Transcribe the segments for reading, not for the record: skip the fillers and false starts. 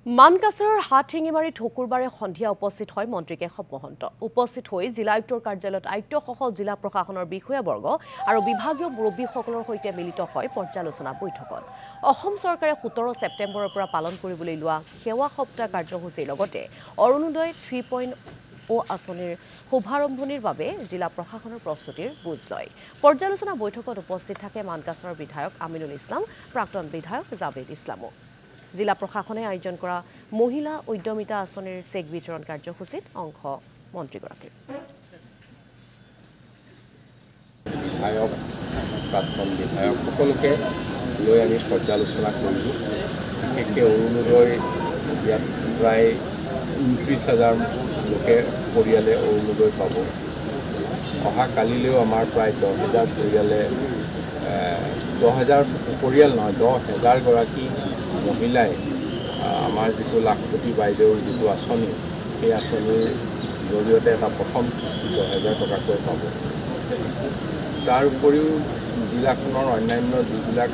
মানকাছাৰৰ হাতশিঙিমাৰী ঠকুৰবাৰে সন্ধিয়া উপস্থিত হয় মন্ত্ৰী কেশৱ মহন্ত। উপস্থিত হৈ জিলা আয়ুক্তৰ কাৰ্যালয়ত আয়ুক্তসহ জিলা প্ৰশাসনৰ বিষয়াবৰ্গ আৰু বিভাগীয় মুৰব্বীসকলৰ সৈতে মিলিত হয় পৰ্যালোচনা বৈঠকত। অসম চৰকাৰে 17 ছেপ্টেম্বৰৰ পৰা পালন কৰিবলৈ লোৱা সেৱা সপ্তাহ কাৰ্যসূচীৰ লগতে অৰুণোদয় 3.0 আঁচনিৰ শুভাৰম্ভণিৰ বাবে জিলা প্ৰশাসনৰ প্ৰস্তুতিৰ বুজ লয়। পৰ্যালোচনা বৈঠকত উপস্থিত থাকে মানকাছাৰৰ বিধায়ক আমিনুল ইছলাম, প্ৰাক্তন বিধায়ক জাবেদ ইছলামো। জিলা প্ৰশাসনে আয়োজন কৰা মহিলা উদ্যমিতা আঁচনিৰ চেক বিতৰণ কাৰ্যসূচীত অংশ মন্ত্ৰীগৰাকীৰ। বিধায়ক প্ৰাক্তন বিধায়ক সকলোকে লৈ আমি পৰ্যালোচনা কৰিলোঁ। বিশেষকৈ অৰুণোদয় ইয়াত প্ৰায় 29,000 লোকে পৰিয়ালে অৰুণোদয় পাব। অহা কালিলৈও আমাৰ প্ৰায় 10,000 পৰিয়ালে 10,000 পৰিয়াল নহয় 10,000গৰাকী মহিলাই আমাৰ যিটো লাখপতি বাইদেউৰ যিটো আঁচনি সেই আঁচনিৰ জৰিয়তে এটা প্ৰথম কিস্তি 10,000 টকাকৈ পাব। তাৰ উপৰিও জিলাখনৰ অন্যান্য যিবিলাক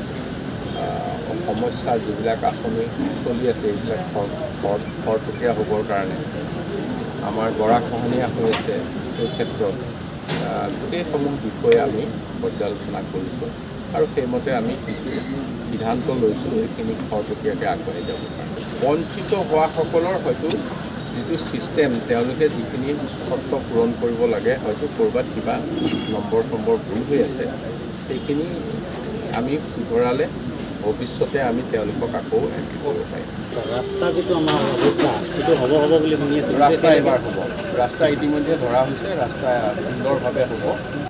সমস্যা যিবিলাক আঁচনি চলি আছে এইবিলাক খৰতকীয়া হ'বৰ কাৰণে আমাৰ গৰাখহনীয়া হৈ আছে। সেই ক্ষেত্ৰত গোটেইসমূহ বিষয়ে আমি পৰ্যালোচনা কৰিছোঁ আৰু সেইমতে আমি কিছু সিদ্ধান্ত লৈছোঁ এইখিনি খৰতকীয়াকৈ আগবাঢ়ি যাব পাৰে। বঞ্চিত হোৱাসকলৰ হয়তো যিটো ছিষ্টেম তেওঁলোকে যিখিনি চৰ্ত পূৰণ কৰিব লাগে হয়তো ক'ৰবাত কিবা নম্বৰ ভুল হৈ আছে, সেইখিনি আমি শুধৰালে ভৱিষ্যতে আমি তেওঁলোকক আকৌ এণ্ট্ৰি কৰিব পাৰিম। ৰাস্তা যিটো আমাৰ অৱস্থা সেইটো হ'ব বুলি শুনি আছোঁ। ৰাস্তা এবাৰ হ'ব, ৰাস্তা ইতিমধ্যে ধৰা হৈছে, ৰাস্তা সুন্দৰভাৱে হ'ব।